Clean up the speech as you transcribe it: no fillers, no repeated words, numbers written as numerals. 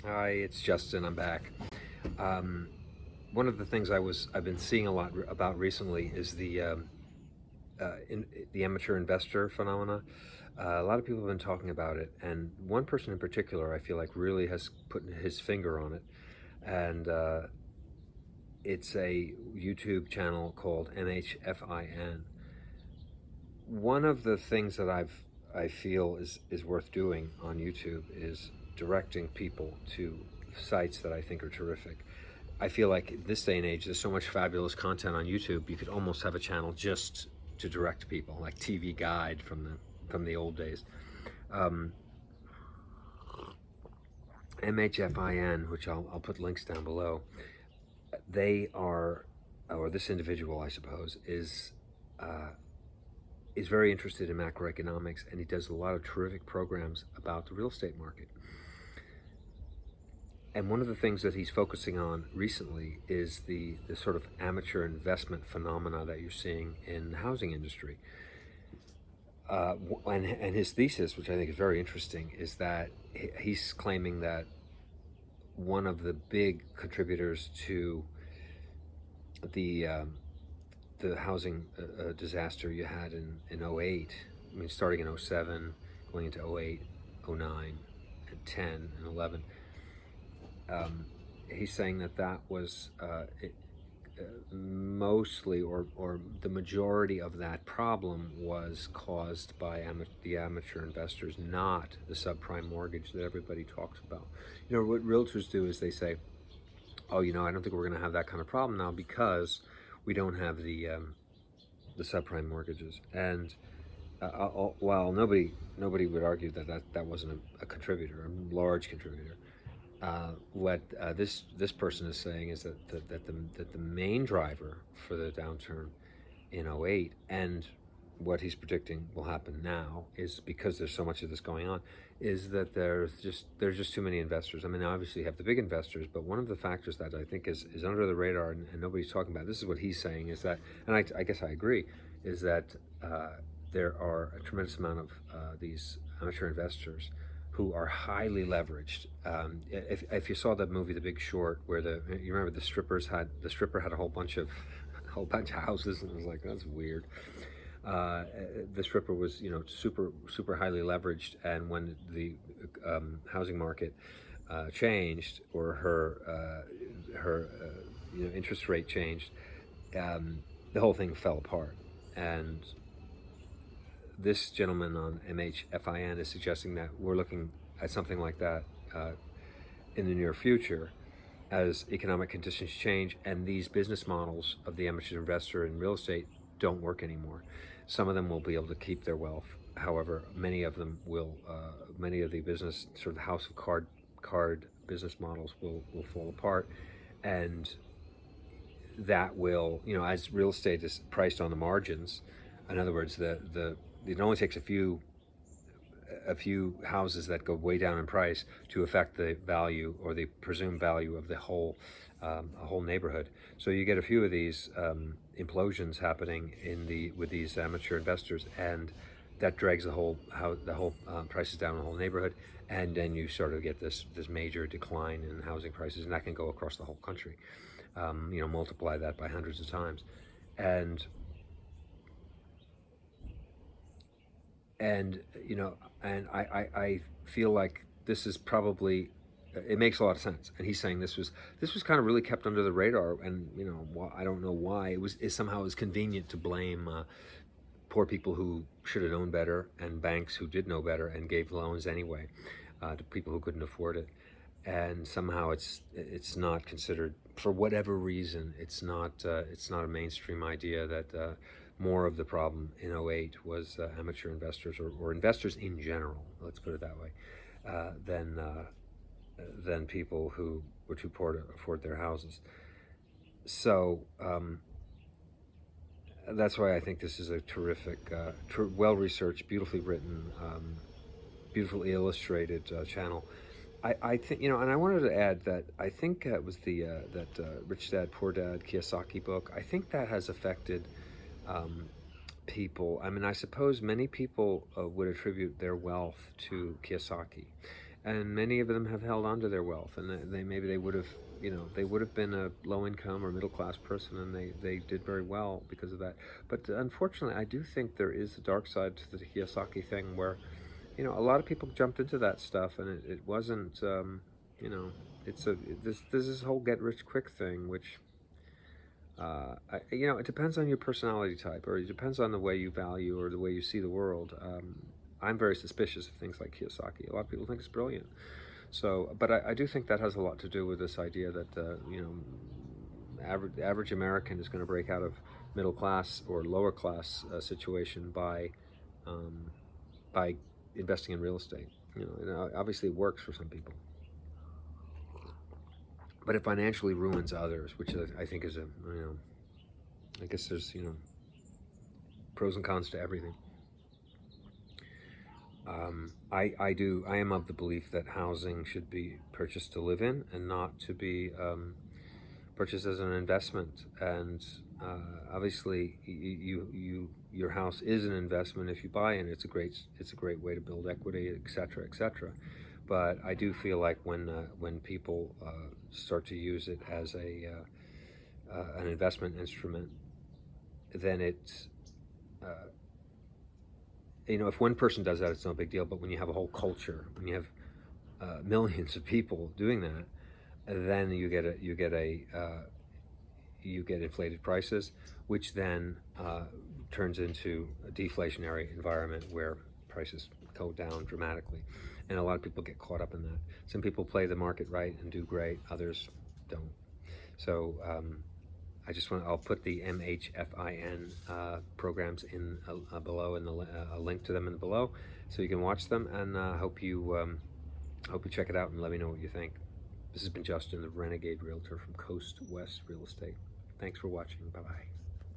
Hi, it's Justin. I'm back. Um, One of the things I've been seeing a lot about recently is the amateur investor phenomena. A lot of people have been talking about it, and one person in particular I feel like really has put his finger on it, and it's a YouTube channel called MHFIN. One of the things that I feel is worth doing on YouTube is directing people to sites that I think are terrific. I feel like this day and age, there's so much fabulous content on YouTube. You could almost have a channel just to direct people, like TV Guide from the old days. Um, MHFIN, which I'll put links down below. They are, or this individual, I suppose, is very interested in macroeconomics, and he does a lot of terrific programs about the real estate market. And one of the things that he's focusing on recently is the sort of amateur investment phenomena that you're seeing in the housing industry. And his thesis, which I think is very interesting, is that he's claiming that one of the big contributors to the housing disaster you had in '08, I mean, starting in '07, going into '08, '09, and 10 and 11, he's saying that was mostly, or the majority of that problem was caused by the amateur investors, not the subprime mortgage that everybody talks about. You know, what realtors do is they say, oh, I don't think we're going to have that kind of problem now because we don't have the subprime mortgages. And while nobody would argue that wasn't a contributor, a large contributor, what this person is saying is that the main driver for the downturn in '08, and what he's predicting will happen now, is because there's so much of this going on, is that there's just too many investors. I mean, obviously you have the big investors, but one of the factors that I think is under the radar, and nobody's talking about, this is what he's saying, is that, and I guess I agree, is that there are a tremendous amount of these amateur investors who are highly leveraged. If you saw the movie The Big Short, where you remember the stripper had a whole bunch of houses, and it was like, that's weird. The stripper was, super highly leveraged, and when the housing market changed, or her interest rate changed, the whole thing fell apart. And this gentleman on MHFIN is suggesting that we're looking at something like that in the near future, as economic conditions change and these business models of the amateur investor in real estate don't work anymore. Some of them will be able to keep their wealth. However, many of them will. Many of the business, sort of house of card business models, will fall apart, and that will, as real estate is priced on the margins. In other words, it only takes a few houses that go way down in price to affect the value, or the presumed value, of the whole a whole neighborhood. So you get a few of these implosions happening with these amateur investors, and that drags the whole prices down in the whole neighborhood, and then you sort of get this major decline in housing prices, and that can go across the whole country. Multiply that by hundreds of times, and and I feel like this is probably, it makes a lot of sense. And he's saying this was kind of really kept under the radar, and I don't know why it somehow was convenient to blame poor people who should have known better, and banks who did know better and gave loans anyway to people who couldn't afford it. And somehow it's not considered, for whatever reason, it's not a mainstream idea that more of the problem in '08 was amateur investors, or investors in general, let's put it that way, than people who were too poor to afford their houses. So that's why I think this is a terrific, well-researched, beautifully written, beautifully illustrated channel. I think, and I wanted to add that I think it was that Rich Dad Poor Dad Kiyosaki book. I think that has affected people. I mean, I suppose many people would attribute their wealth to Kiyosaki, and many of them have held on to their wealth, and maybe they would have, you know, they would have been a low income or middle class person, and they did very well because of that. But unfortunately, I do think there is a dark side to the Kiyosaki thing, where, you know, a lot of people jumped into that stuff, and it wasn't, you know, there's this whole get rich quick thing, which, you know, it depends on your personality type, or it depends on the way you value or the way you see the world. I'm very suspicious of things like Kiyosaki. A lot of people think it's brilliant. So, but I do think that has a lot to do with this idea that, you know, the average American is going to break out of middle class or lower class situation um, by investing in real estate. You know, and obviously it works for some people, but it financially ruins others, which I think is you know, I guess there's, you know, pros and cons to everything. I am of the belief that housing should be purchased to live in and not to be purchased as an investment. And obviously, your house is an investment if you buy in. It's a great way to build equity, etc., etc. But I do feel like when people start to use it as an investment instrument, then it's you know, if one person does that, it's no big deal. But when you have a whole culture, when you have millions of people doing that, then you get inflated prices, which then turns into a deflationary environment where prices go down dramatically, and a lot of people get caught up in that. Some people play the market right and do great; others don't. So I'll put the MHFIN programs in below, and a link to them in below, so you can watch them. And hope you check it out and let me know what you think. This has been Justin, the Renegade Realtor from Coast West Real Estate. Thanks for watching. Bye bye.